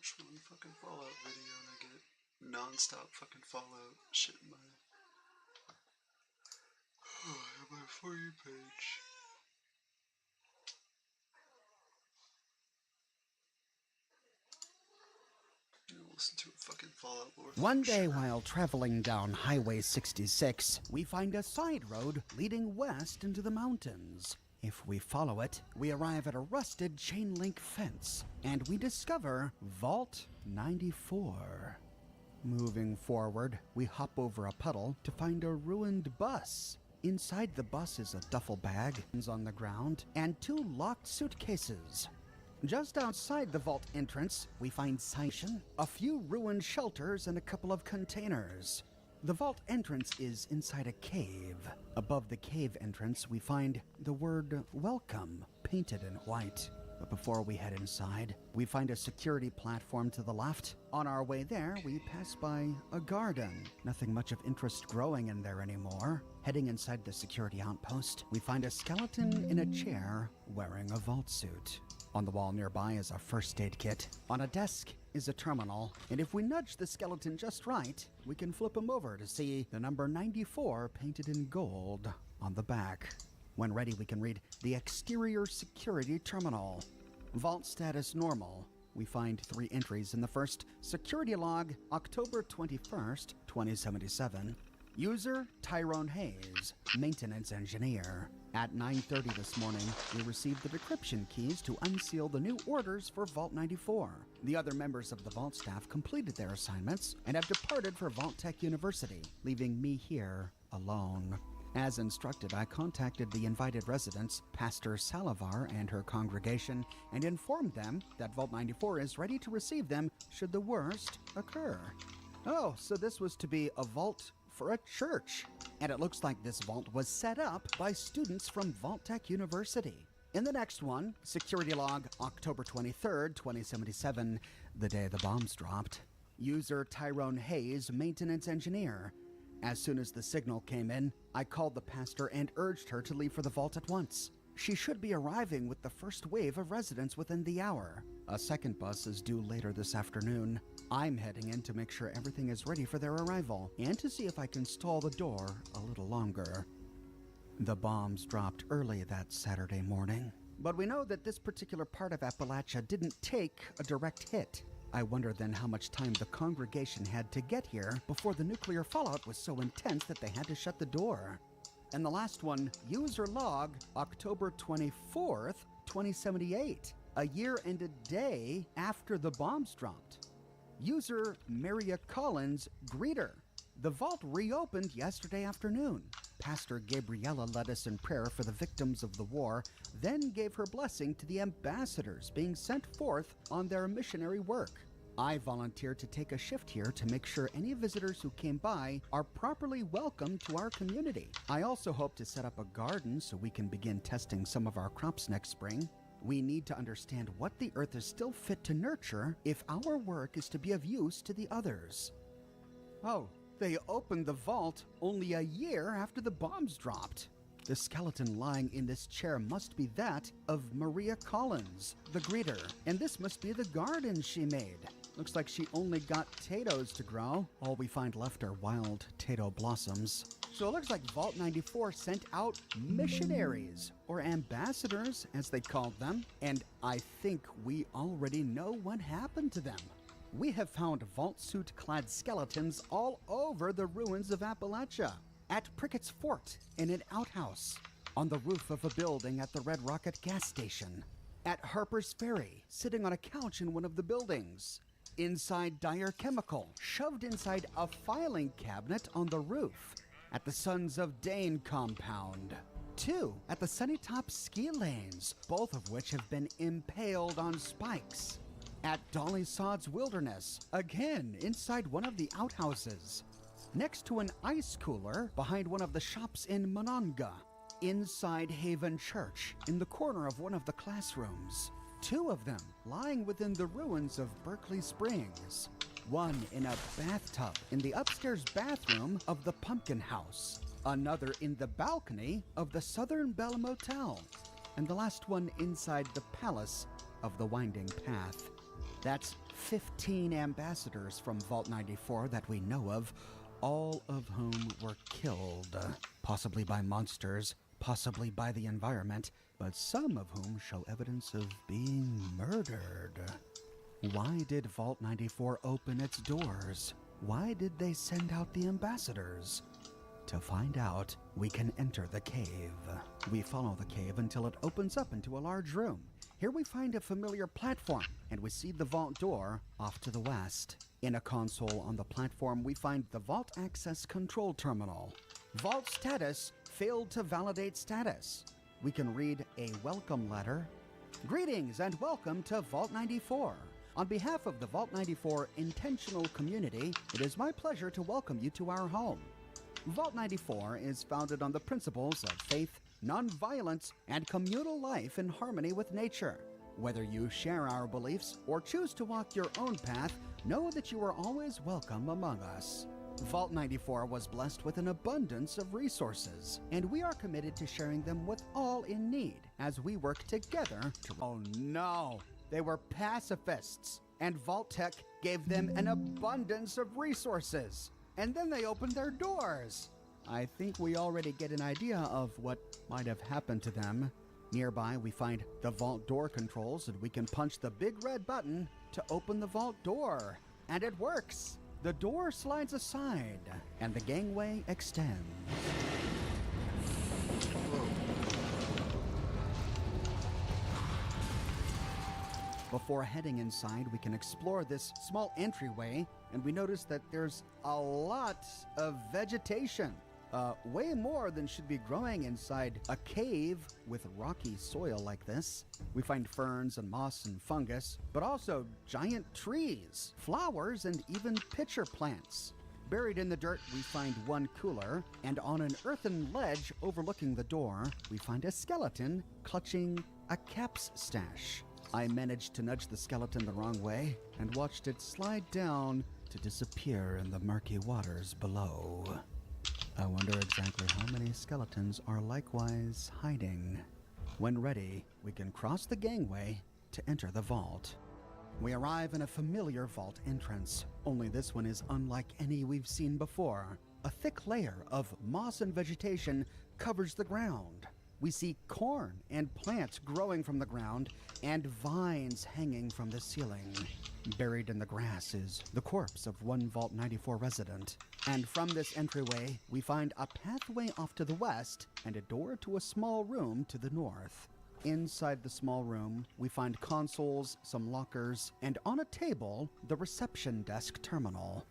watch one fucking Fallout video and I get non-stop fucking Fallout shit in my For You page. Listen to a fucking Fallout lore. One day while traveling down Highway 66, we find a side road leading west into the mountains. If we follow it, we arrive at a rusted chain link fence, and we discover Vault 94. Moving forward, we hop over a puddle to find a ruined bus. Inside the bus is a duffel bag on the ground and 2 locked suitcases. Just outside the vault entrance, we find signage, a few ruined shelters, and a couple of containers. The vault entrance is inside a cave. Above the cave entrance, we find the word welcome painted in white. But before we head inside, we find a security platform to the left. On our way there, we pass by a garden. Nothing much of interest growing in there anymore. Heading inside the security outpost, we find a skeleton in a chair wearing a vault suit. On the wall nearby is a first aid kit. On a desk is a terminal, and if we nudge the skeleton just right, we can flip him over to see the number 94 painted in gold on the back. When ready, we can read the exterior security terminal. Vault status normal. We find 3 entries in the first: security log, October 21st, 2077. User Tyrone Hayes, maintenance engineer. At 9:30 this morning, we received the decryption keys to unseal the new orders for Vault 94. The other members of the Vault staff completed their assignments and have departed for Vault-Tec University, leaving me here alone. As instructed, I contacted the invited residents, Pastor Salivar and her congregation, and informed them that Vault 94 is ready to receive them should the worst occur. Oh, so this was to be a vault for a church. And it looks like this vault was set up by students from Vault-Tec University. In the next one, security log, October 23rd, 2077, the day the bombs dropped. User Tyrone Hayes, maintenance engineer. As soon as the signal came in, I called the pastor and urged her to leave for the vault at once. She should be arriving with the first wave of residents within the hour. A second bus is due later this afternoon. I'm heading in to make sure everything is ready for their arrival and to see if I can stall the door a little longer. The bombs dropped early that Saturday morning, but we know that this particular part of Appalachia didn't take a direct hit. I wonder then how much time the congregation had to get here before the nuclear fallout was so intense that they had to shut the door. And the last one, user log, October 24th, 2078, a year and a day after the bombs dropped. User Maria Collins, greeter. The vault reopened yesterday afternoon. Pastor Gabriella led us in prayer for the victims of the war, then gave her blessing to the ambassadors being sent forth on their missionary work. I volunteered to take a shift here to make sure any visitors who came by are properly welcomed to our community. I also hope to set up a garden so we can begin testing some of our crops next spring. We need to understand what the earth is still fit to nurture if our work is to be of use to the others. Oh, they opened the vault only a year after the bombs dropped. The skeleton lying in this chair must be that of Maria Collins, the greeter, and this must be the garden she made. Looks like she only got potatoes to grow. All we find left are wild potato blossoms. So it looks like Vault 94 sent out missionaries, or ambassadors, as they called them, and I think we already know what happened to them. We have found vault suit-clad skeletons all over the ruins of Appalachia. At Prickett's Fort in an outhouse, on the roof of a building at the Red Rocket gas station, at Harper's Ferry, sitting on a couch in one of the buildings, inside Dyer Chemical, shoved inside a filing cabinet on the roof, at the Sons of Dane compound, 2 at the Sunnytop ski lanes, both of which have been impaled on spikes, at Dolly Sod's Wilderness, again inside one of the outhouses, next to an ice cooler behind one of the shops in Monongah, inside Haven Church, in the corner of one of the classrooms. 2 of them lying within the ruins of Berkeley Springs. 1 in a bathtub in the upstairs bathroom of the Pumpkin House. Another in the balcony of the Southern Belle Motel. And the last one inside the palace of the Winding Path. That's 15 ambassadors from Vault 94 that we know of, all of whom were killed, possibly by monsters, possibly by the environment, but some of whom show evidence of being murdered. Why did Vault 94 open its doors? Why did they send out the ambassadors? To find out, we can enter the cave. We follow the cave until it opens up into a large room. Here we find a familiar platform, and we see the vault door off to the west. In a console on the platform, we find the Vault Access Control Terminal. Vault status failed to validate status. We can read a welcome letter. Greetings and welcome to Vault 94. On behalf of the Vault 94 intentional community, it is my pleasure to welcome you to our home. Vault 94 is founded on the principles of faith, nonviolence, and communal life in harmony with nature. Whether you share our beliefs or choose to walk your own path, know that you are always welcome among us. Vault 94 was blessed with an abundance of resources, and we are committed to sharing them with all in need as we work together to... Oh no! They were pacifists, and Vault-Tec gave them an abundance of resources. And then they opened their doors. I think we already get an idea of what might have happened to them. Nearby, we find the vault door controls, and we can punch the big red button to open the vault door. And it works. The door slides aside, and the gangway extends. Before heading inside, we can explore this small entryway, and we notice that there's a lot of vegetation. Way more than should be growing inside a cave with rocky soil like this. We find ferns and moss and fungus, but also giant trees, flowers, and even pitcher plants. Buried in the dirt, we find one cooler, and on an earthen ledge overlooking the door, we find a skeleton clutching a caps stash. I managed to nudge the skeleton the wrong way and watched it slide down to disappear in the murky waters below. I wonder exactly how many skeletons are likewise hiding. When ready, we can cross the gangway to enter the vault. We arrive in a familiar vault entrance, only this one is unlike any we've seen before. A thick layer of moss and vegetation covers the ground. We see corn and plants growing from the ground and vines hanging from the ceiling. Buried in the grass is the corpse of one Vault 94 resident. And from this entryway, we find a pathway off to the west and a door to a small room to the north. Inside the small room, we find consoles, some lockers, and on a table, the reception desk terminal.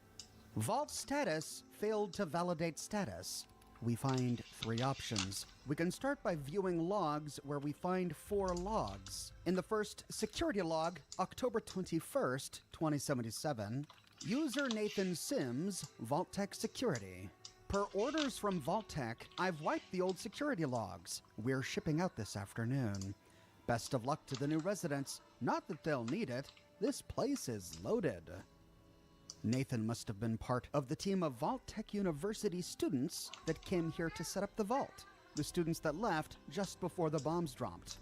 Vault status failed to validate status. We find 3 options. We can start by viewing logs, where we find 4 logs. In the first security log, October 21st, 2077, user Nathan Sims, Vault-Tec Security. Per orders from Vault-Tec, I've wiped the old security logs. We're shipping out this afternoon. Best of luck to the new residents. Not that they'll need it. This place is loaded. Nathan must have been part of the team of Vault-Tec University students that came here to set up the vault. The students that left just before the bombs dropped.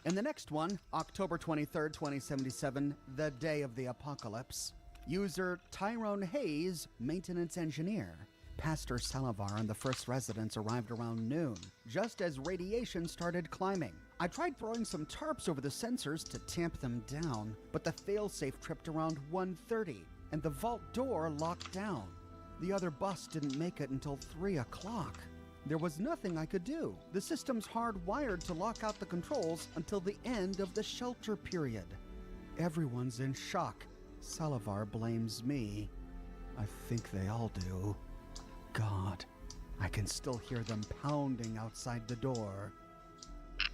In the next one, October 23rd, 2077, the day of the apocalypse, user Tyrone Hayes, maintenance engineer. Pastor Salivar and the first residents arrived around noon, just as radiation started climbing. I tried throwing some tarps over the sensors to tamp them down, but the failsafe tripped around 1:30. And the vault door locked down. The other bus didn't make it until 3 o'clock. There was nothing I could do. The system's hardwired to lock out the controls until the end of the shelter period. Everyone's in shock. Salivar blames me. I think they all do. God, I can still hear them pounding outside the door.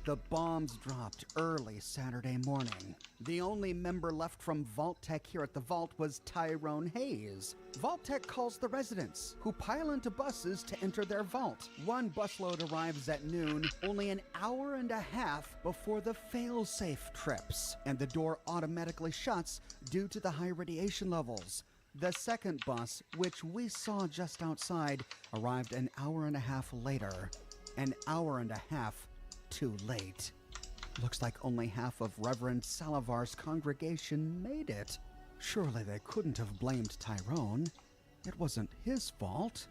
The bombs dropped early Saturday morning. The only member left from Vault-Tec here at the vault was Tyrone Hayes. Vault-Tec calls the residents, who pile into buses to enter their vault. One busload arrives at noon, only an hour and a half before the failsafe trips, and the door automatically shuts due to the high radiation levels. The second bus, which we saw just outside, arrived an hour and a half later. An hour and a half too late. Looks like only half of Reverend Salavar's congregation made it. Surely they couldn't have blamed Tyrone. It wasn't his fault.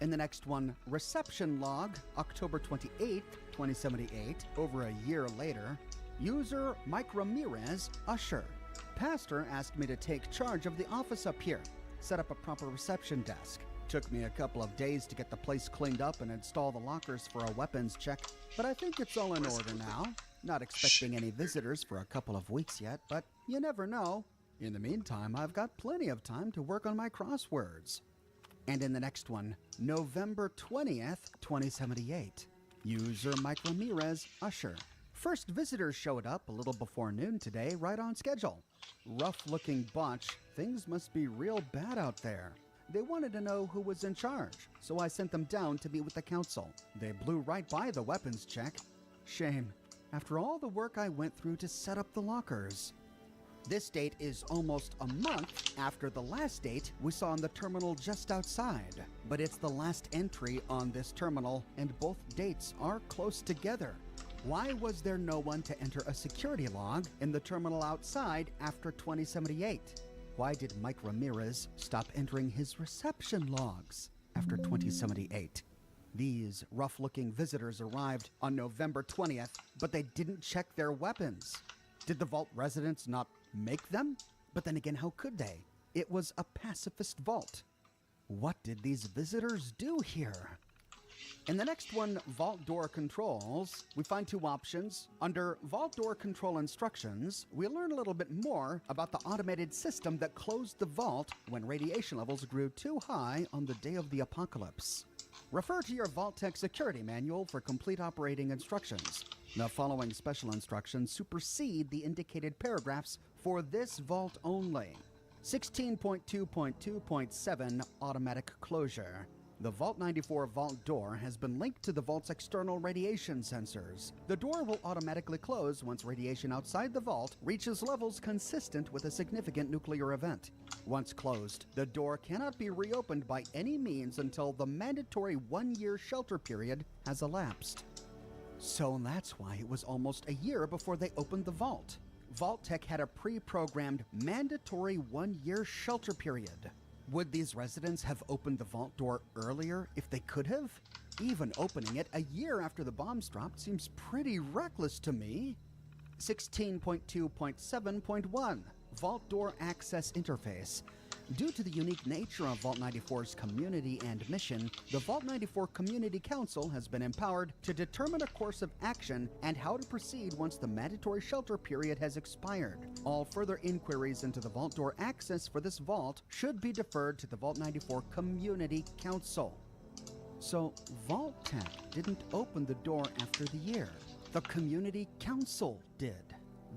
In the next one, reception log, October 28th, 2078, over a year later. User Mike Ramirez, usher. Pastor asked me to take charge of the office up here, set up a proper reception desk. Took me a couple of days to get the place cleaned up and install the lockers for a weapons check, but I think it's all in order now. Not expecting any visitors for a couple of weeks yet, but you never know. In the meantime, I've got plenty of time to work on my crosswords. And in the next one, November 20th, 2078. User Mike Ramirez, usher. First visitors showed up a little before noon today, right on schedule. Rough-looking bunch. Things must be real bad out there. They wanted to know who was in charge, so I sent them down to meet with the council. They blew right by the weapons check. Shame, after all the work I went through to set up the lockers. This date is almost a month after the last date we saw in the terminal just outside. But it's the last entry on this terminal, and both dates are close together. Why was there no one to enter a security log in the terminal outside after 2078? Why did Mike Ramirez stop entering his reception logs after 2078? These rough-looking visitors arrived on November 20th, but they didn't check their weapons. Did the vault residents not make them? But then again, how could they? It was a pacifist vault. What did these visitors do here? In the next one, Vault Door Controls, we find two options. Under Vault Door Control Instructions, we learn a little bit more about the automated system that closed the vault when radiation levels grew too high on the day of the apocalypse. Refer to your Vault-Tec security manual for complete operating instructions. The following special instructions supersede the indicated paragraphs for this vault only. 16.2.2.7 Automatic Closure. The Vault 94 vault door has been linked to the vault's external radiation sensors. The door will automatically close once radiation outside the vault reaches levels consistent with a significant nuclear event. Once closed, the door cannot be reopened by any means until the mandatory 1-year shelter period has elapsed. So that's why it was almost a year before they opened the vault. Vault-Tec had a pre-programmed mandatory 1-year shelter period. Would these residents have opened the vault door earlier if they could have? Even opening it a year after the bombs dropped seems pretty reckless to me. 16.2.7.1 Vault Door Access Interface. Due to the unique nature of Vault 94's community and mission, the Vault 94 Community Council has been empowered to determine a course of action and how to proceed once the mandatory shelter period has expired. All further inquiries into the vault door access for this vault should be deferred to the Vault 94 Community Council. So, Vault-Tec didn't open the door after the year. The Community Council did.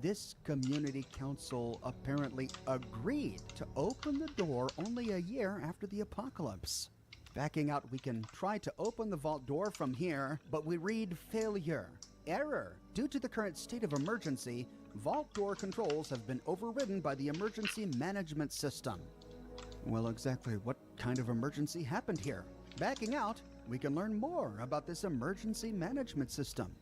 This community council apparently agreed to open the door only a year after the apocalypse. Backing out, we can try to open the vault door from here, but we read failure. Error. Due to the current state of emergency, vault door controls have been overridden by the emergency management system. Well, exactly what kind of emergency happened here? Backing out, we can learn more about this emergency management system.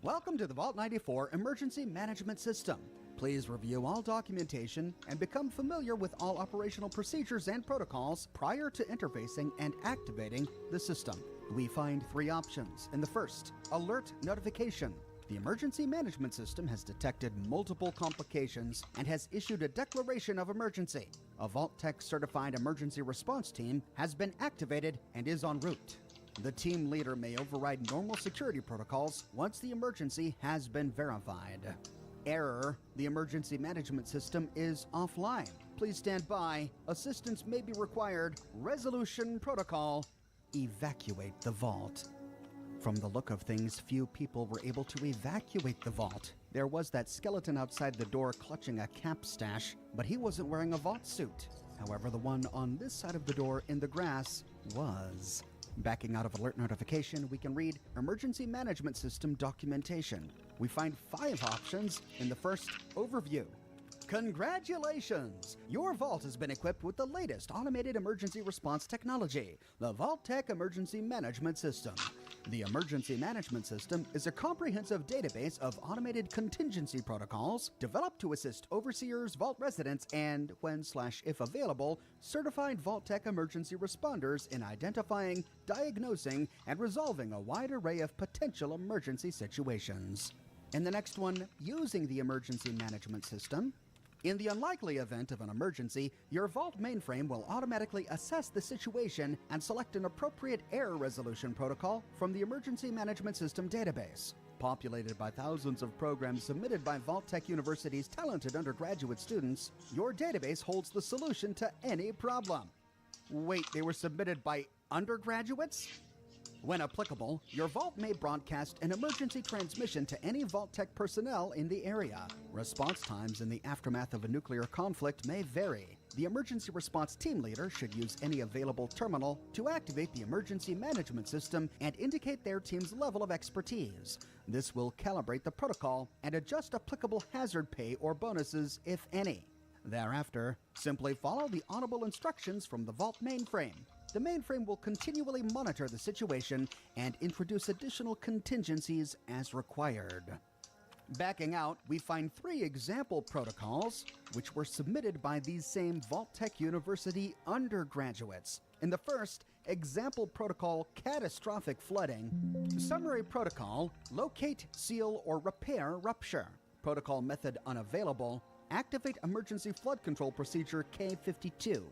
Welcome to the Vault 94 Emergency Management System. Please review all documentation and become familiar with all operational procedures and protocols prior to interfacing and activating the system. We find 3 options. In the first, Alert Notification. The Emergency Management System has detected multiple complications and has issued a declaration of emergency. A Vault-Tec certified emergency response team has been activated and is en route. The team leader may override normal security protocols once the emergency has been verified. Error. The emergency management system is offline. Please stand by. Assistance may be required. Resolution protocol. Evacuate the vault. From the look of things, few people were able to evacuate the vault. There was that skeleton outside the door clutching a cap stash, but he wasn't wearing a vault suit. However, the one on this side of the door in the grass was. Backing out of Alert Notification, we can read Emergency Management System Documentation. We find 5 options. In the first, Overview. Congratulations! Your vault has been equipped with the latest automated emergency response technology, the Vault-Tec Emergency Management System. The Emergency Management System is a comprehensive database of automated contingency protocols developed to assist overseers, vault residents, and, when/if available, certified Vault-Tec emergency responders in identifying, diagnosing, and resolving a wide array of potential emergency situations. In the next one, using the Emergency Management System, in the unlikely event of an emergency, your Vault mainframe will automatically assess the situation and select an appropriate error resolution protocol from the Emergency Management System database. Populated by thousands of programs submitted by Vault-Tec University's talented undergraduate students, your database holds the solution to any problem. Wait, they were submitted by undergraduates? When applicable, your Vault may broadcast an emergency transmission to any Vault-Tec personnel in the area. Response times in the aftermath of a nuclear conflict may vary. The emergency response team leader should use any available terminal to activate the emergency management system and indicate their team's level of expertise. This will calibrate the protocol and adjust applicable hazard pay or bonuses, if any. Thereafter, simply follow the audible instructions from the Vault mainframe. The mainframe will continually monitor the situation and introduce additional contingencies as required. Backing out, we find 3 example protocols which were submitted by these same Vault-Tec University undergraduates. In the first, example protocol catastrophic flooding. Summary protocol, locate, seal, or repair rupture. Protocol method unavailable. Activate emergency flood control procedure K52.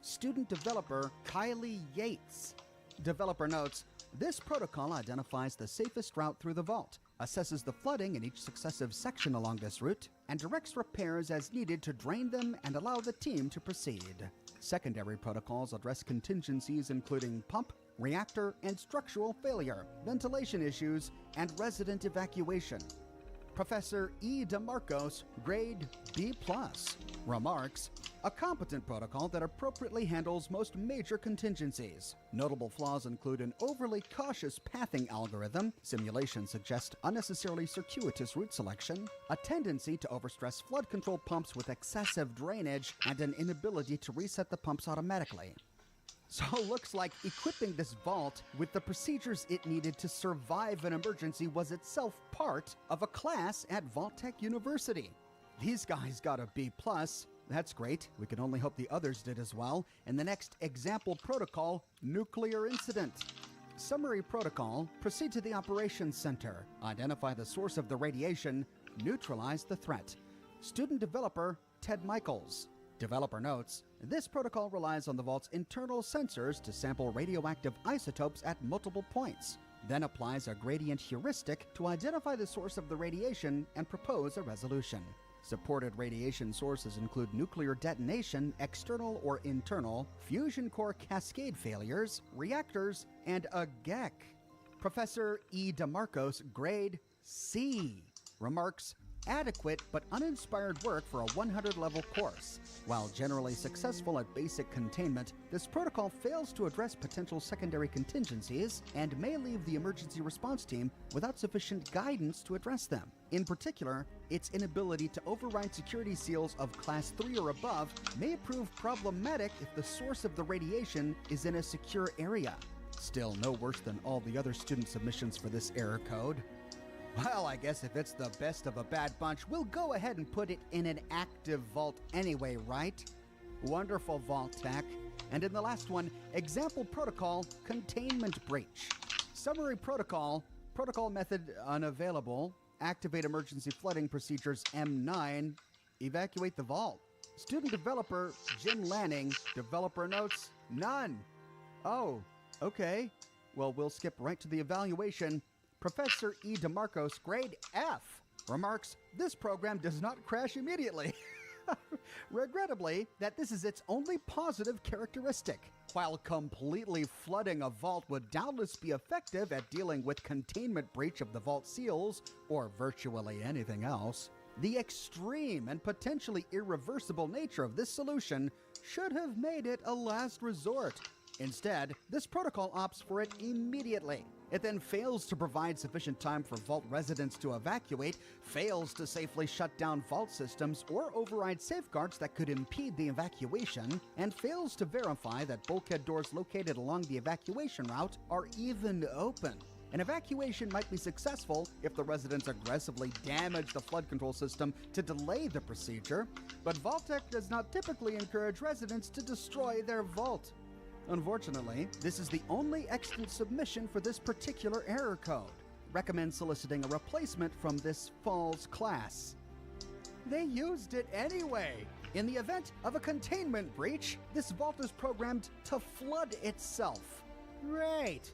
Student developer Kylie Yates. Developer notes, this protocol identifies the safest route through the vault, assesses the flooding in each successive section along this route, and directs repairs as needed to drain them and allow the team to proceed. Secondary protocols address contingencies including pump, reactor, and structural failure, ventilation issues, and resident evacuation. Professor E. DeMarcos, grade B+, remarks, a competent protocol that appropriately handles most major contingencies. Notable flaws include an overly cautious pathing algorithm, simulations suggest unnecessarily circuitous route selection, a tendency to overstress flood control pumps with excessive drainage, and an inability to reset the pumps automatically. So looks like equipping this vault with the procedures it needed to survive an emergency was itself part of a class at Vault-Tec University. These guys got a B+. That's great. We can only hope the others did as well. In the next example protocol, nuclear incident. Summary protocol, proceed to the operations center. Identify the source of the radiation. Neutralize the threat. Student developer, Ted Michaels. Developer notes, this protocol relies on the vault's internal sensors to sample radioactive isotopes at multiple points, then applies a gradient heuristic to identify the source of the radiation and propose a resolution. Supported radiation sources include nuclear detonation, external or internal, fusion core cascade failures, reactors, and a GEC. Professor E. DeMarcos, grade C, remarks, adequate but uninspired work for a 100-level course. While generally successful at basic containment, this protocol fails to address potential secondary contingencies and may leave the emergency response team without sufficient guidance to address them. In particular, its inability to override security seals of Class 3 or above may prove problematic if the source of the radiation is in a secure area. Still no worse than all the other student submissions for this error code. Well, I guess if it's the best of a bad bunch, we'll go ahead and put it in an active vault anyway, right? Wonderful, Vault-Tec. And in the last one, example protocol, containment breach. Summary protocol, protocol method unavailable. Activate emergency flooding procedures M9. Evacuate the vault. Student developer, Jim Lanning. Developer notes, none. Oh, okay. Well, we'll skip right to the evaluation. Professor E. DeMarcos, grade F, remarks, this program does not crash immediately. Regrettably, that this is its only positive characteristic. While completely flooding a vault would doubtless be effective at dealing with containment breach of the vault seals, or virtually anything else, the extreme and potentially irreversible nature of this solution should have made it a last resort. Instead, this protocol opts for it immediately. It then fails to provide sufficient time for Vault residents to evacuate, fails to safely shut down Vault systems or override safeguards that could impede the evacuation, and fails to verify that bulkhead doors located along the evacuation route are even open. An evacuation might be successful if the residents aggressively damage the flood control system to delay the procedure, but Vault-Tec does not typically encourage residents to destroy their vault. Unfortunately, this is the only extant submission for this particular error code. Recommend soliciting a replacement from this false class. They used it anyway! In the event of a containment breach, this vault is programmed to flood itself. Great!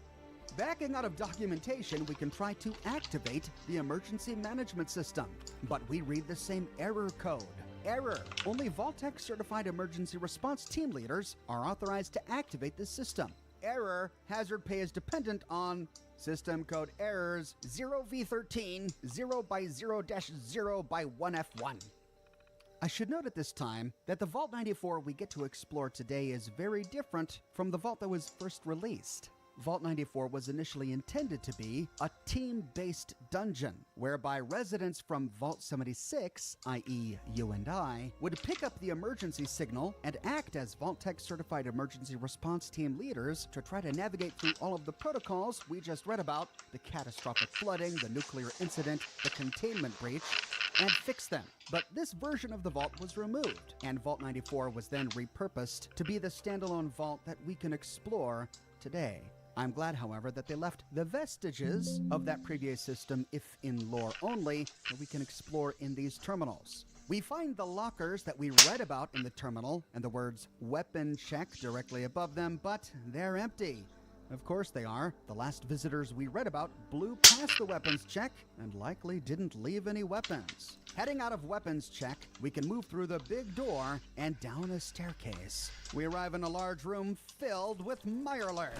Backing out of documentation, we can try to activate the emergency management system, but we read the same error code. Error. Only Vault-Tec certified emergency response team leaders are authorized to activate this system. Error. Hazard pay is dependent on system code errors 0v13 0x0-0 by 1f1. I should note at this time that the Vault 94 we get to explore today is very different from the vault that was first released. Vault 94 was initially intended to be a team-based dungeon, whereby residents from Vault 76, i.e. you and I, would pick up the emergency signal and act as Vault-Tec certified emergency response team leaders to try to navigate through all of the protocols we just read about, the catastrophic flooding, the nuclear incident, the containment breach, and fix them. But this version of the vault was removed, and Vault 94 was then repurposed to be the standalone vault that we can explore today. I'm glad, however, that they left the vestiges of that previous system, if in lore only, that we can explore in these terminals. We find the lockers that we read about in the terminal and the words weapon check directly above them, but they're empty. Of course they are. The last visitors we read about blew past the weapons check and likely didn't leave any weapons. Heading out of weapons check, we can move through the big door and down a staircase. We arrive in a large room filled with Mirelurks.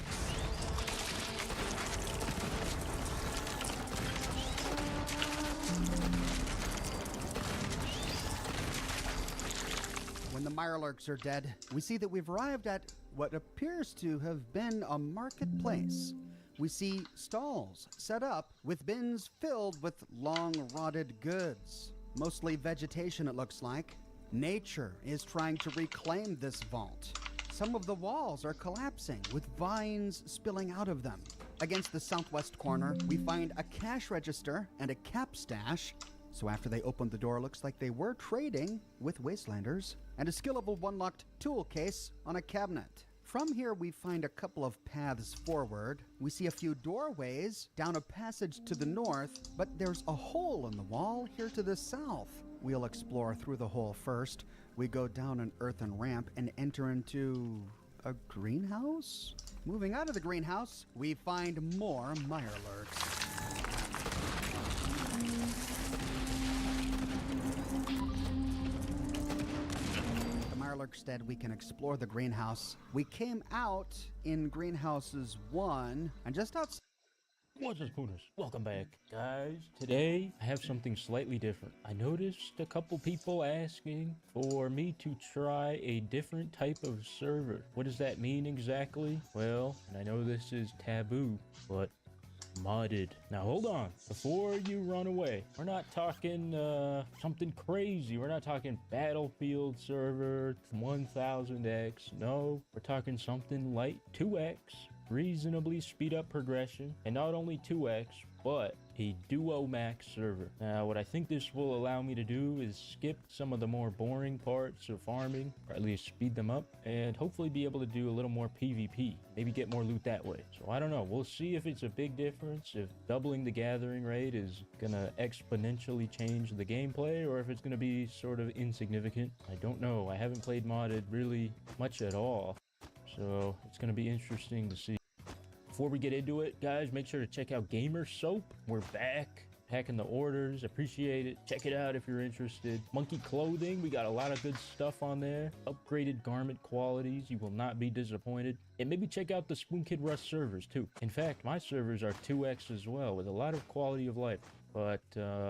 When the Mirelurks are dead, we see that we've arrived at what appears to have been a marketplace. We see stalls set up with bins filled with long-rotted goods. Mostly vegetation, it looks like. Nature is trying to reclaim this vault. Some of the walls are collapsing, with vines spilling out of them. Against the southwest corner, we find a cash register and a cap stash. So after they opened the door, looks like they were trading with Wastelanders, and a skill level 1 locked tool case on a cabinet. From here, we find a couple of paths forward. We see a few doorways down a passage to the north, but there's a hole in the wall here to the south. We'll explore through the hole first. We go down an earthen ramp and enter into a greenhouse? Moving out of the greenhouse, we find more Mirelurks. Instead, we can explore the greenhouse. We came out in greenhouses 1 and just outside. What's up, Spooners? Welcome back, guys. Today, I have something slightly different. I noticed a couple people asking for me to try a different type of server. What does that mean exactly? Well, and I know this is taboo, but modded. Now hold on, before you run away, we're not talking something crazy. We're not talking Battlefield server 1000x. No, we're talking something like 2x, reasonably speed up progression, and not only 2x, but a duo max server. Now what I think this will allow me to do is skip some of the more boring parts of farming, or at least speed them up, and hopefully be able to do a little more PvP, maybe get more loot that way. So I don't know, we'll see if it's a big difference, if doubling the gathering rate is gonna exponentially change the gameplay, or if it's gonna be sort of insignificant. I don't know, I haven't played modded really much at all, so it's gonna be interesting to see. Before we get into it, guys, make sure to check out Gamer Soap. We're back, packing the orders. Appreciate it. Check it out if you're interested. Monkey Clothing, we got a lot of good stuff on there. Upgraded garment qualities, you will not be disappointed. And maybe check out the Spoon Kid Rust servers too. In fact, my servers are 2x as well, with a lot of quality of life. But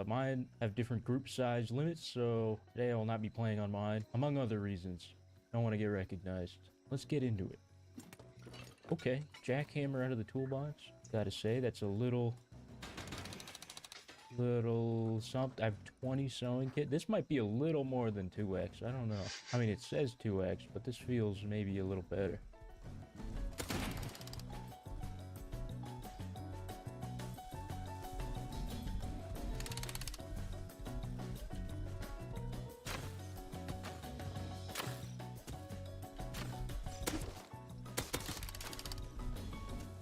mine have different group size limits, so today I will not be playing on mine, among other reasons. Don't want to get recognized. Let's get into it. Okay, jackhammer out of the toolbox. Gotta say, that's a little something. I have 20 sewing kit. This might be a little more than 2x. I don't know. I mean, it says 2x, but this feels maybe a little better.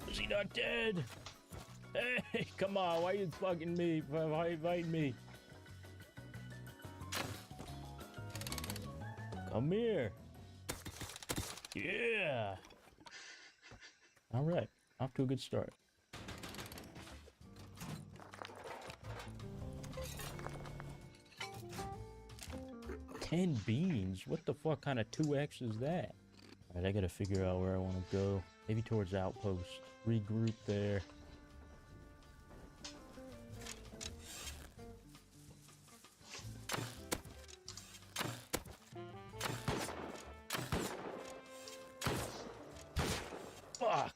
Is he not dead? Hey, come on, why you fucking me? Why you fighting me? Come here. Yeah. All right, off to a good start. Ten beans? What the fuck kind of 2x is that? All right, I gotta figure out where I want to go. Maybe towards outpost. Regroup there. Fuck!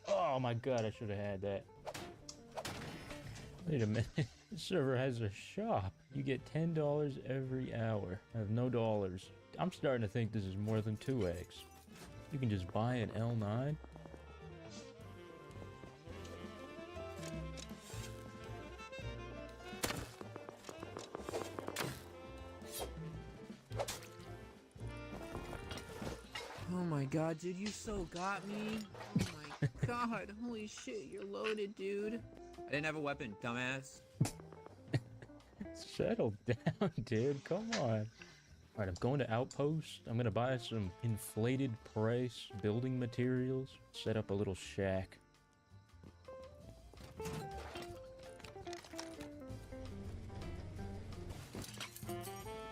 Oh my god, I should have had that. Wait a minute. This server has a shop. You get $10 every hour. I have no dollars. I'm starting to think this is more than 2x. You can just buy an L9. Oh my god, dude, you so got me. Oh my god, holy shit, you're loaded, dude. I didn't have a weapon, dumbass. Settle down, dude. Come on. Alright, I'm going to Outpost. I'm gonna buy some inflated price building materials. Set up a little shack.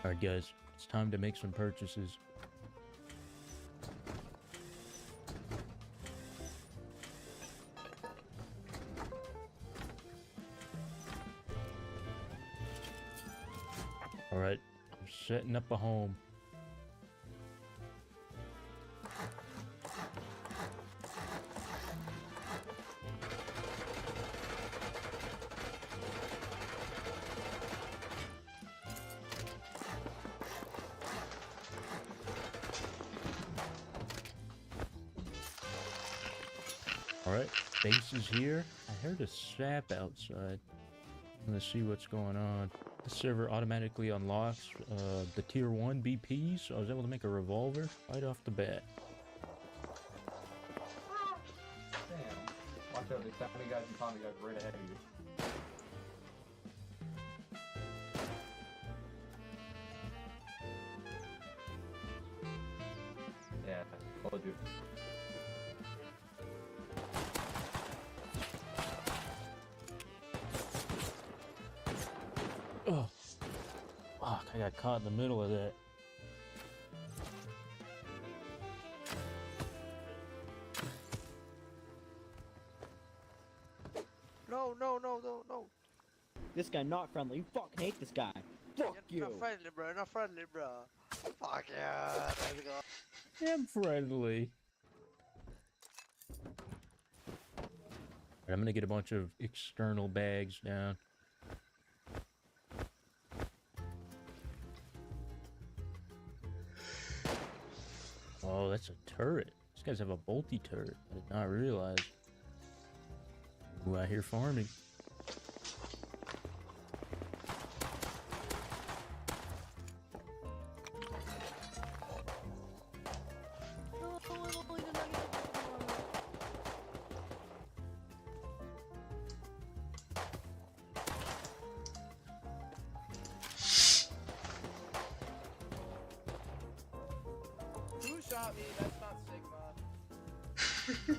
Alright guys, it's time to make some purchases. Alright, I'm setting up a home. Alright, base is here. I heard a sap outside. I'm gonna see what's going on. The server automatically unlocks the tier 1 BP, so I was able to make a revolver right off the bat. Damn. Watch out, there's that many guys and Tommy guys right ahead of you. Yeah, told you. Oh, fuck, I got caught in the middle of that. No, no, no, no, no. This guy not friendly. You fucking hate this guy. Fuck you. Not friendly, bro. Not friendly, bro. Fuck yeah. Let's go. I'm friendly. I'm gonna get a bunch of external bags down. Oh, that's a turret. These guys have a bolty turret. I did not realize. Ooh, out here farming. Who shot me? That's not Sigma.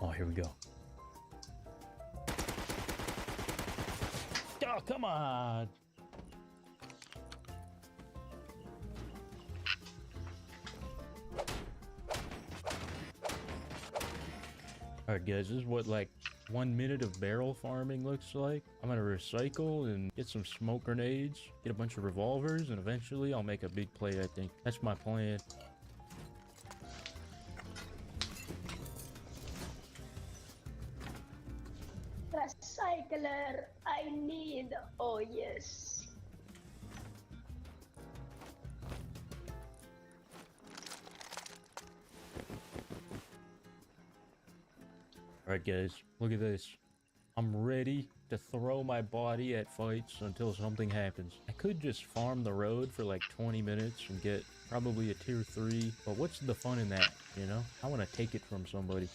Oh, here we go. Oh, come on. Alright guys, this is what like 1 minute of barrel farming looks like. I'm gonna recycle and get some smoke grenades, get a bunch of revolvers, and eventually I'll make a big play, I think. That's my plan. Recycler, I need. Oh, yes. Alright guys, look at this. I'm ready to throw my body at fights until something happens. I could just farm the road for like 20 minutes and get probably a tier 3, but what's the fun in that, you know? I want to take it from somebody.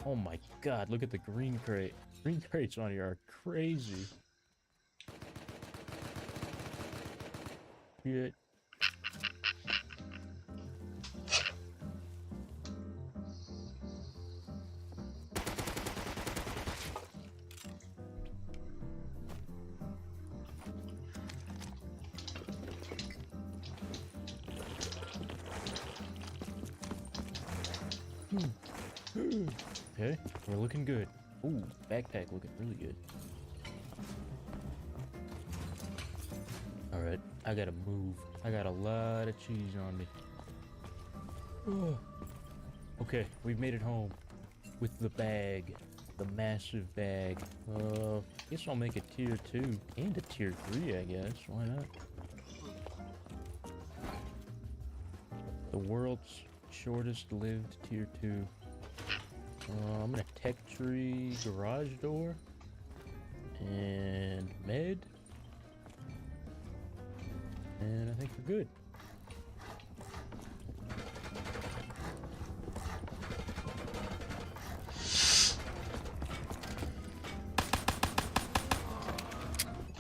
Oh my god, look at the green crate. Green crates on here are crazy. Shit. Okay, we're looking good. Ooh, backpack looking really good. Alright, I gotta move. I got a lot of cheese on me. Okay, we've made it home. With the bag. The massive bag. Guess I'll make a tier 2 and a tier 3, I guess. Why not? The world's shortest lived tier 2. I'm gonna tech tree garage door. And med. And I think we're good.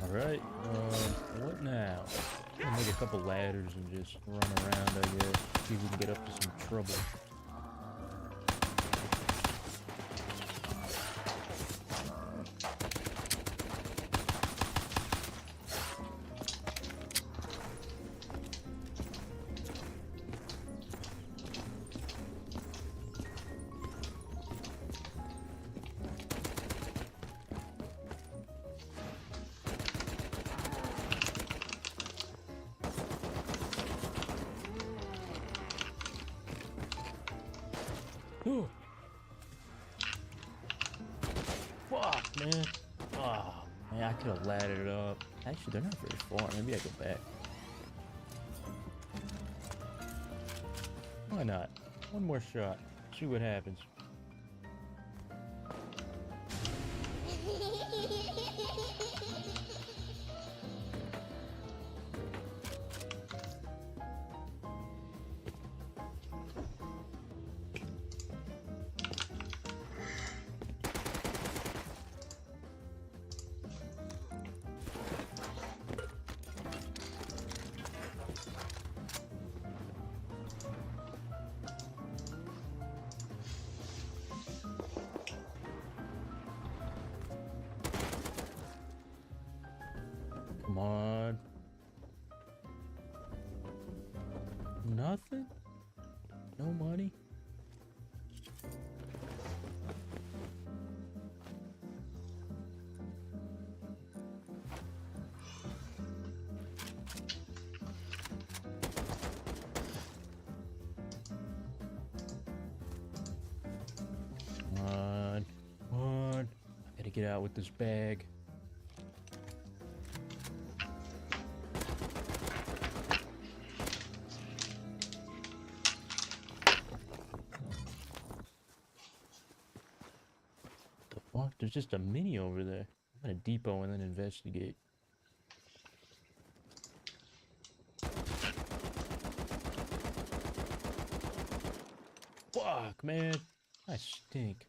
Alright, what now? I'm gonna make a couple ladders and just run around, I guess. See if we can get up to some trouble. Ooh. Fuck, man. Oh, man, I could have laddered it up. Actually, they're not very far. Maybe I go back. Why not? One more shot. See what happens. Come on. Nothing? No money? Come on. Come on. I gotta get out with this bag. What? There's just a mini over there. I'm gonna depot and then investigate. Fuck, man. I stink.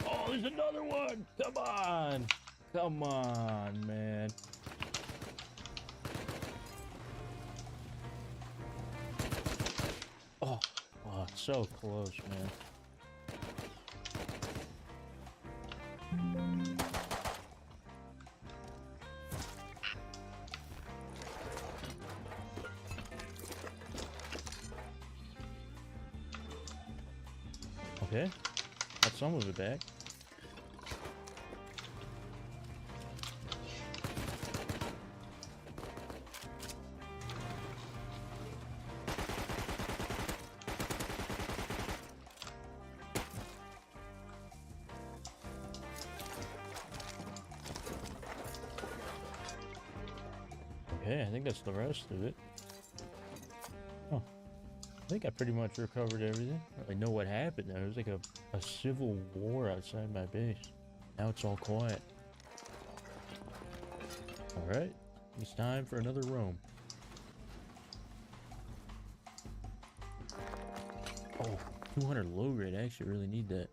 Oh, there's another one! Come on! Come on, man. Oh, oh, so close, man. Okay, got some of it back. Okay, I think that's the rest of it. Oh, I think I pretty much recovered everything. I don't really know what happened there. It was like a civil war outside my base. Now it's all quiet. Alright, it's time for another roam. Oh, 200 low grade. I actually really need that.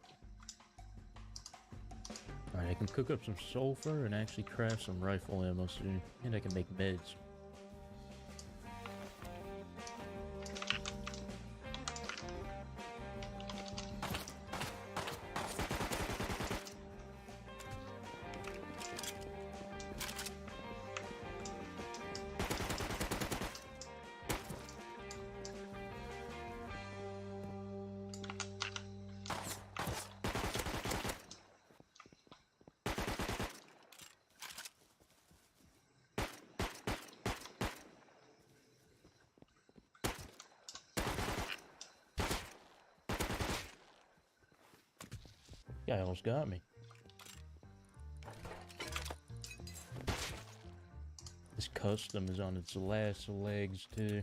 Alright, I can cook up some sulfur and actually craft some rifle ammo soon. And I can make meds. Guy almost got me. This custom is on its last legs too.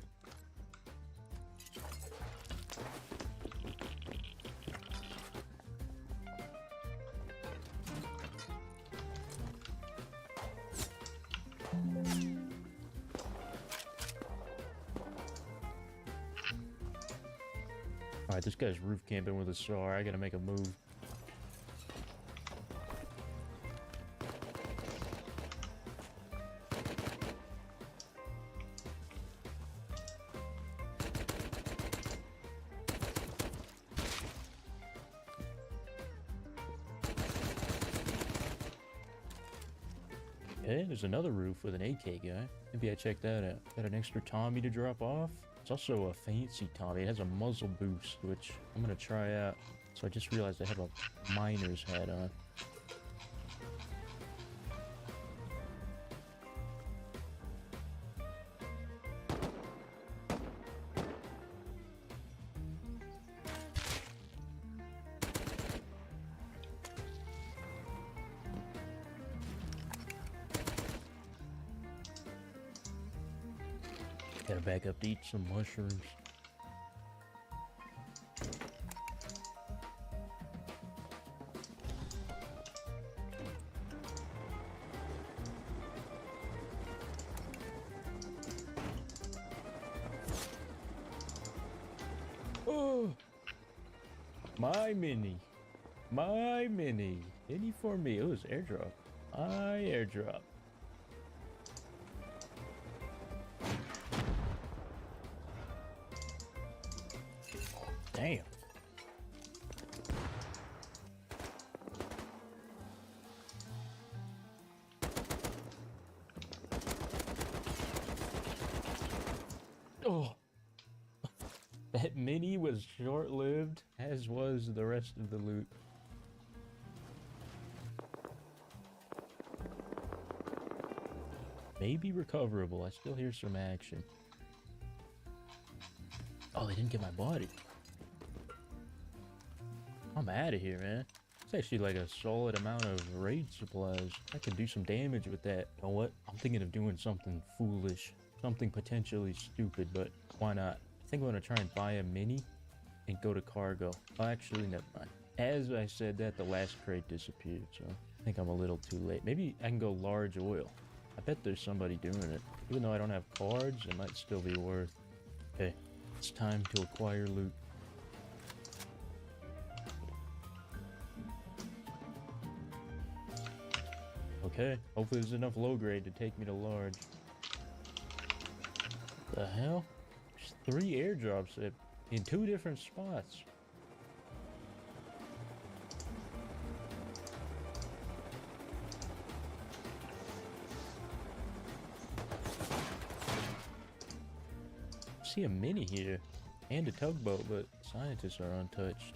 Alright, this guy's roof camping with a SAR. I gotta make a move. Okay, there's another roof with an AK guy. Maybe I check that out. Got an extra Tommy to drop off. It's also a fancy Tommy. It has a muzzle boost, which I'm gonna try out. So I just realized I have a miner's hat on. Gotta back up to eat some mushrooms. Oh, my mini, my mini. Mini for me. It was airdrop. My airdrop. Damn. Oh. That mini was short-lived, as was the rest of the loot. Maybe recoverable. I still hear some action. Oh, they didn't get my body. I'm out of here, man. It's actually like a solid amount of raid supplies. I can do some damage with that. You know what? I'm thinking of doing something foolish. Something potentially stupid, but why not? I think I'm gonna try and buy a mini and go to cargo. Oh, actually, never mind. As I said that, the last crate disappeared, so I think I'm a little too late. Maybe I can go large oil. I bet there's somebody doing it. Even though I don't have cards, it might still be worth. Okay, it's time to acquire loot. Okay, hopefully there's enough low grade to take me to large. The hell? There's 3 airdrops in 2 different spots. See a mini here and a tugboat, but scientists are untouched.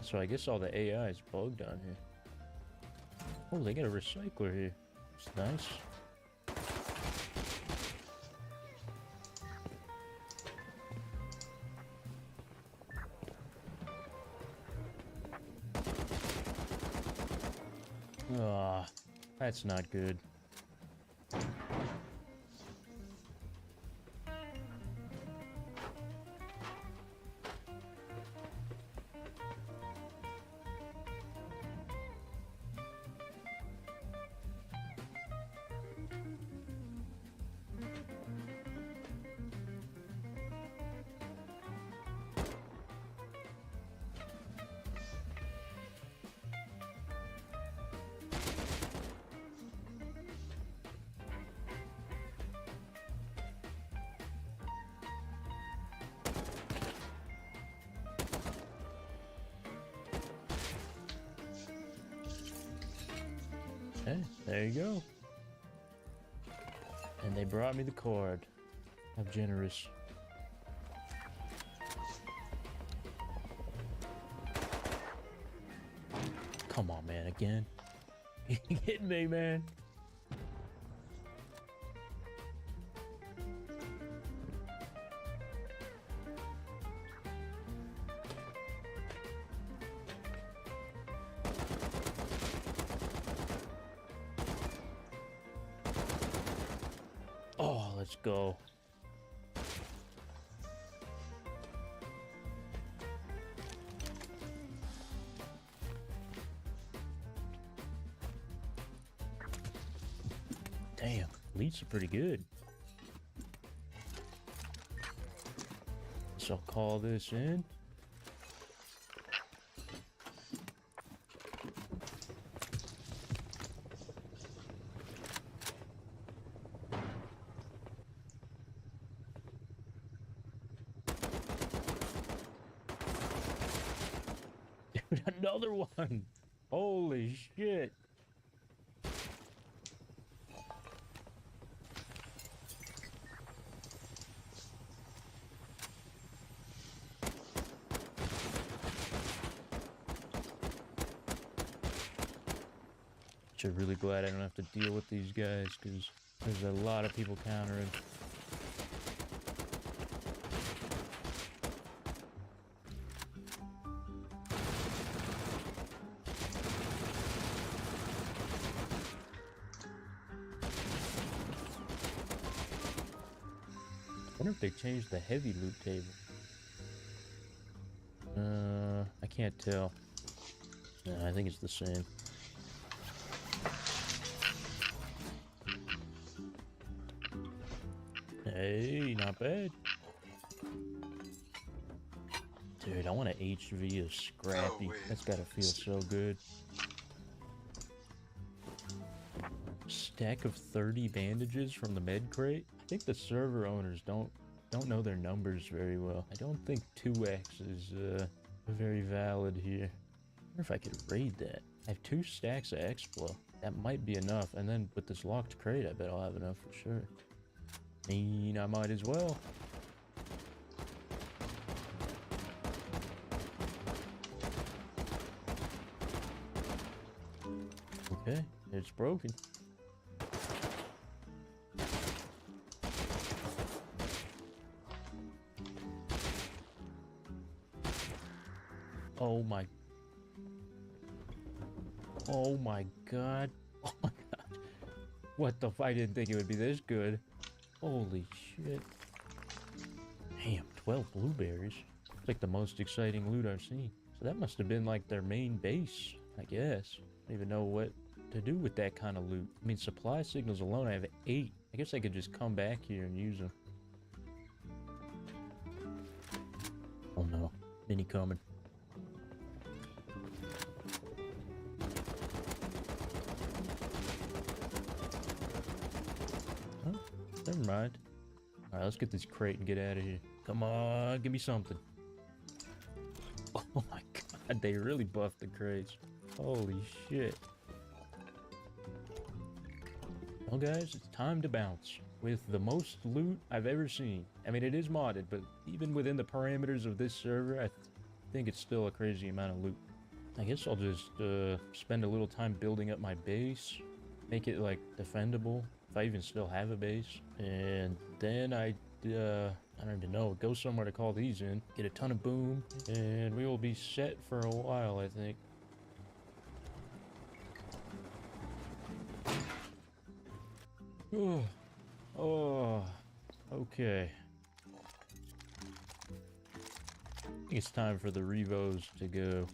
So I guess all the AI is bugged on here. Oh, they got a recycler here. It's nice. Ah, that's not good. Okay, there you go. And they brought me the card. How generous. Come on, man, again. You kidding me, man? Oh, let's go. Damn, leads are pretty good. So I'll call this in. Dude, another one. Holy shit. I'm really glad I don't have to deal with these guys, because there's a lot of people countering. I wonder if they changed the heavy loot table. I can't tell. No, I think it's the same. Hey, not bad. Dude, I want an HV of Scrappy. wait. That's gotta feel so good. Stack of 30 bandages from the med crate. I think the server owners don't know their numbers very well. I don't think 2x is very valid here. I wonder if I could raid that. I have 2 stacks of Explo. That might be enough, and then with this locked crate, I bet I'll have enough for sure. I might as well. Okay, it's broken. Oh my. Oh my god. Oh my god. What the f- I didn't think it would be this good. Holy shit. Damn, 12 blueberries. It's like the most exciting loot I've seen. So that must have been like their main base, I guess. I don't even know what to do with that kind of loot. I mean, supply signals alone, I have 8. I guess I could just come back here and use them. Oh Mini coming. Oh, never mind. Alright, let's get this crate and get out of here. Come on, give me something. Oh my god, they really buffed the crates. Holy shit. Well guys, it's time to bounce. With the most loot I've ever seen. I mean, it is modded, but even within the parameters of this server, I think it's still a crazy amount of loot. I guess I'll just spend a little time building up my base. Make it, like, defendable, if I even still have a base. And then I don't even know, go somewhere to call these in. Get a ton of boom, and we will be set for a while, I think. Oh, oh, okay. I think it's time for the Revos to go.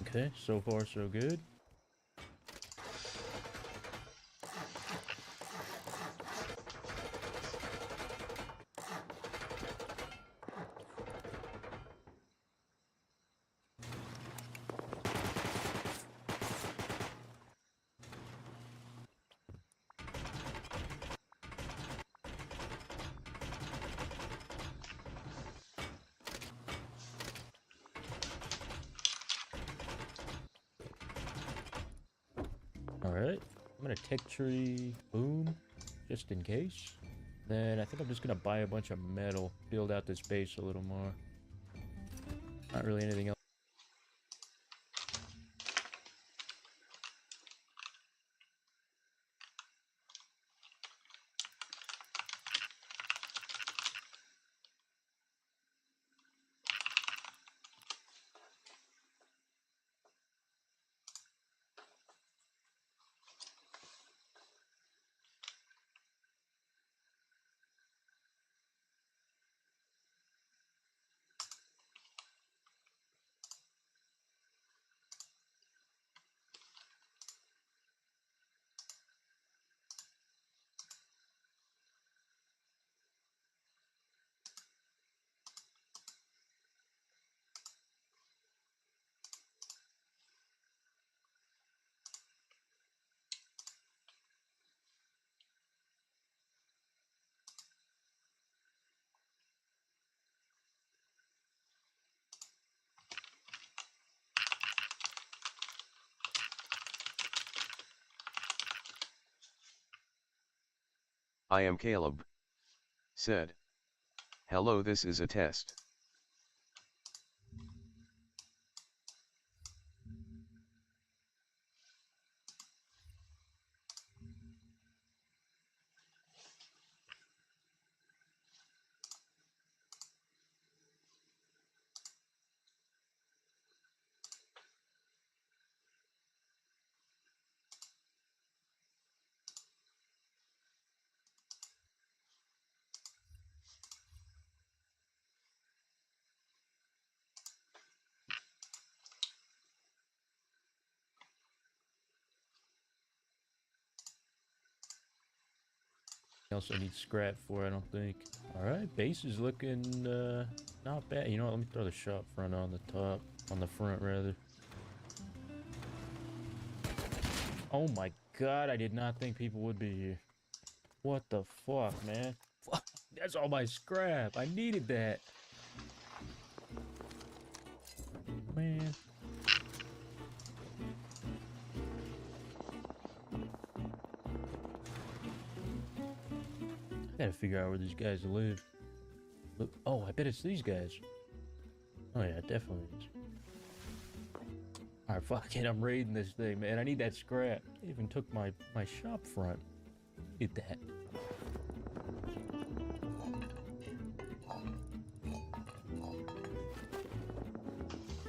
Okay, so far so good. Alright, I'm gonna tech tree boom, just in case. Then I think I'm just gonna buy a bunch of metal, build out this base a little more. Not really anything else. I am Caleb. Said. Hello, this is a test. else I need scrap for, I don't think. Alright, base is looking not bad. You know what, let me throw the shop front on the top. On the front, rather. Oh my god, I did not think people would be here. What the fuck, man? Fuck, that's all my scrap. I needed that. Man. I gotta figure out where these guys live. Look, oh, I bet it's these guys. Oh yeah, it definitely is. Alright, fuck it, I'm raiding this thing, man. I need that scrap. They even took my shop front. Get that.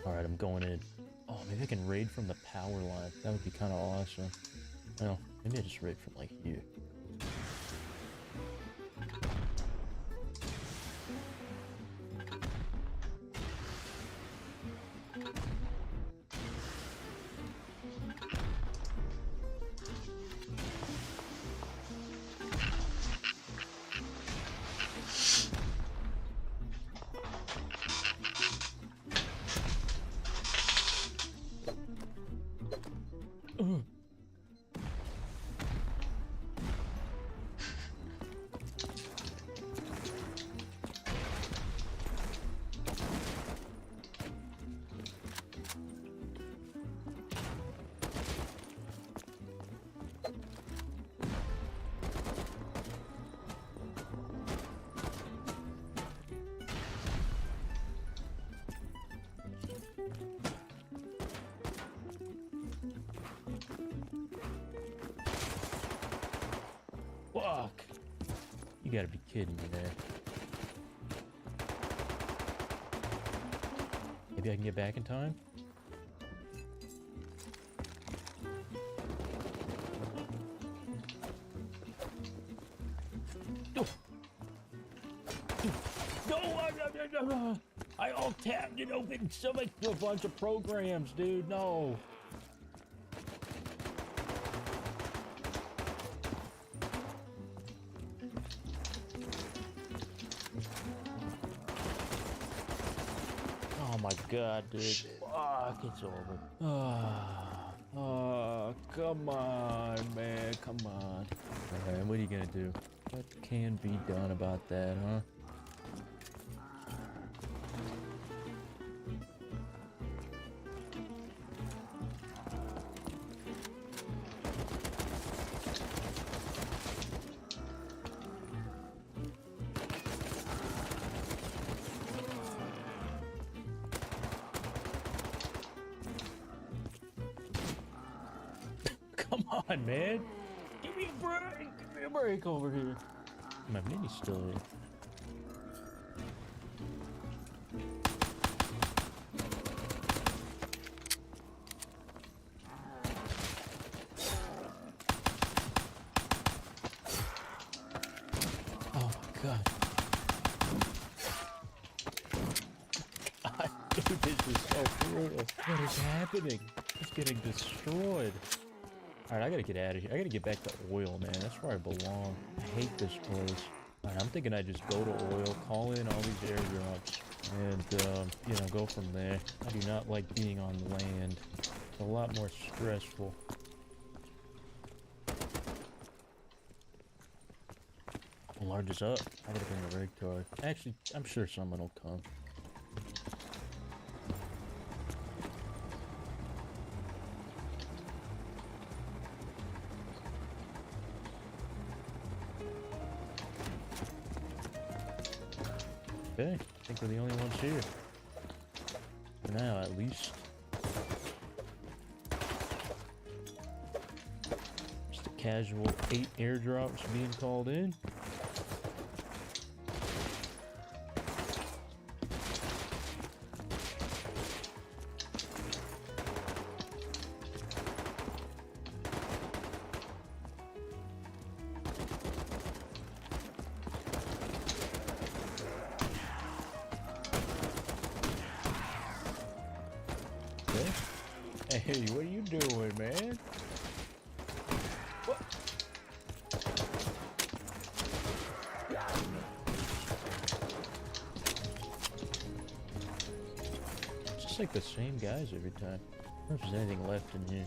Alright, I'm going in. Oh, maybe I can raid from the power line. That would be kind of awesome. Well, maybe I just raid from like here. Fuck! You gotta be kidding me there. Maybe I can get back in time? No! I all tapped and opened a bunch of programs, dude. No. Oh my god, dude. Shit. Fuck, it's over. Oh, come on, man. Come on. Alright, what are you gonna do? What can be done about that, huh? Come on, man. Give me a break. Give me a break over here. My mini's still here. Oh my god. Dude, this is so brutal. What is happening? It's getting destroyed. Alright, I gotta get out of here. I gotta get back to oil, man. That's where I belong. I hate this place. Alright, I'm thinking I just go to oil, call in all these airdrops, and, you know, go from there. I do not like being on land. It's a lot more stressful. Large is up. I gotta bring a rig card. Actually, I'm sure someone will come. Okay, I think we're the only ones here. For now, at least. Just a casual 8 airdrops being called in. Hey, what are you doing, man? What? like the same guys every time. I don't know if there's anything left in here.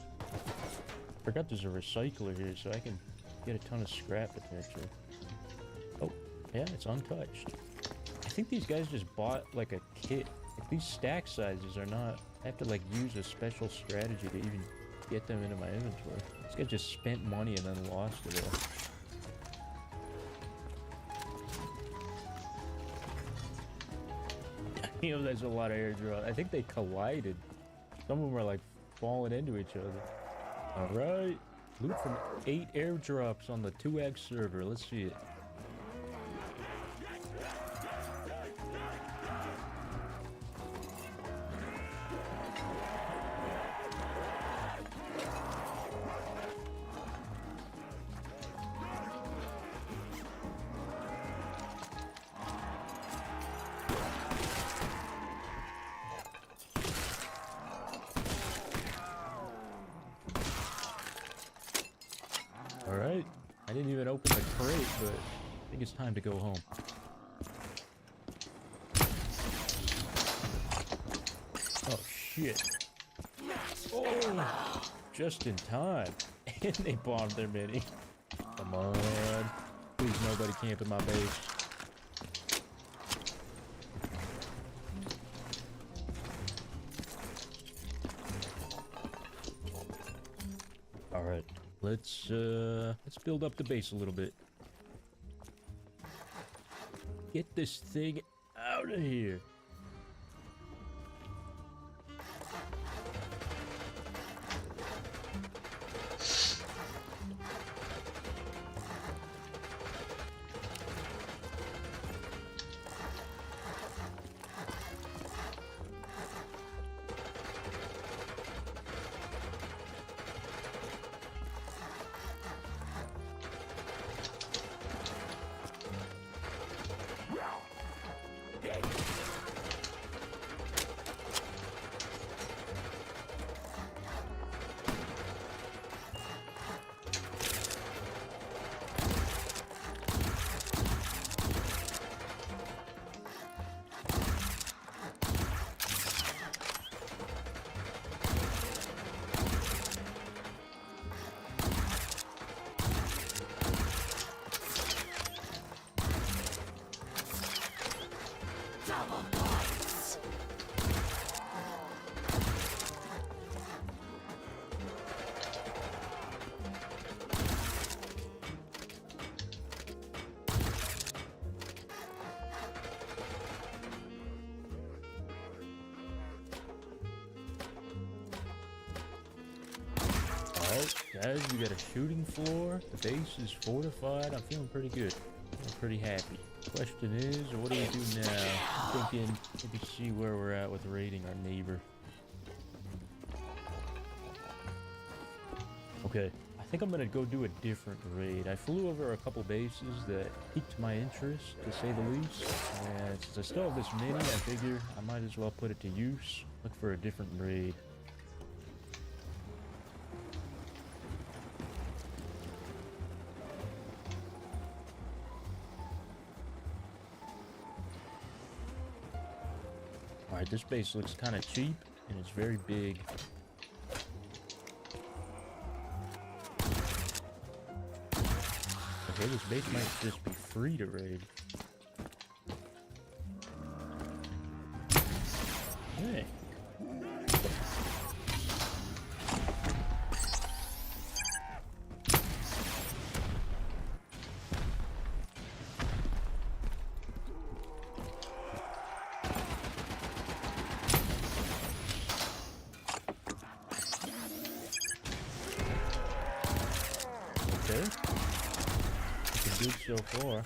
Forgot there's a recycler here, so I can get a ton of scrap potentially. Oh, yeah, it's untouched. I think these guys just bought like a kit. Like, these stack sizes are not... I have to like use a special strategy to even get them into my inventory. This guy just spent money and then lost it all. You know, there's a lot of airdrops. I think they collided. Some of them were like falling into each other. Alright. Loot from 8 airdrops on the 2x server. Let's see it. Alright, I didn't even open the crate, but I think it's time to go home. Oh shit. Oh, just in time. And they bombed their mini. Come on. Please nobody camp in my base. Alright. Let's build up the base a little bit. Get this thing out of here. Alright, guys, we got a shooting floor. The base is fortified. I'm feeling pretty good. I'm pretty happy. Question is, what do we do now? I'm thinking maybe see where we're at with raiding our neighbor. Okay, I think I'm gonna go do a different raid. I flew over a couple bases that piqued my interest, to say the least. And since I still have this mini, I figure I might as well put it to use. Look for a different raid. Alright, this base looks kind of cheap, and it's very big. Okay, this base might just be free to raid. Hey. Okay. It's good so far.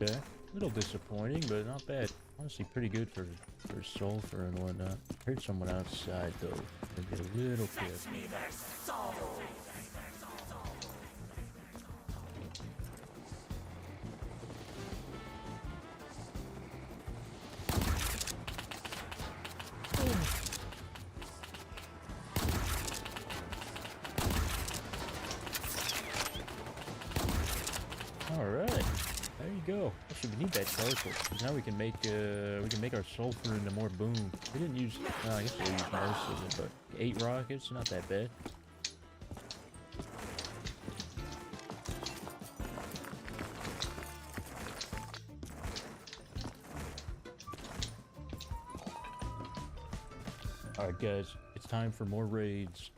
Okay. A little disappointing, but not bad. Honestly, pretty good for sulfur and whatnot. Heard someone outside though. Maybe a little careful. We need that charcoal. 'Cause now we can make our sulfur into more boom. We didn't use. I guess we'll use most of it, but 8 rockets, not that bad. Alright guys, it's time for more raids.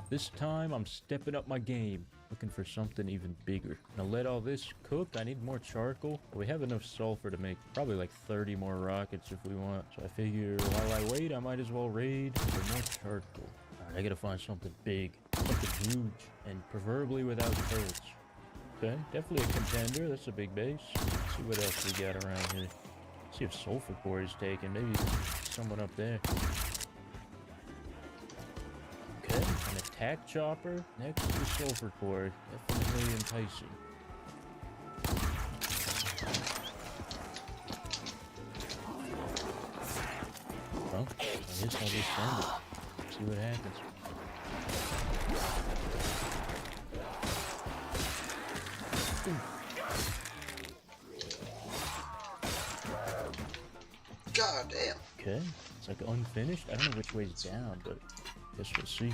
This time I'm stepping up my game, looking for something even bigger. Now let all this cook, I need more charcoal. We have enough sulfur to make probably like 30 more rockets if we want. So I figure while I wait, I might as well raid for more charcoal. Alright, I gotta find something big, something huge, and preferably without turrets. Okay, definitely a contender, that's a big base. Let's see what else we got around here. See if sulfur core is taken, maybe someone up there. Okay, an attack chopper next to the sulfur core. Definitely enticing. Well, I guess I'll just send it. See what happens. God damn. Okay, it's like unfinished. I don't know which way's down, but guess we'll see.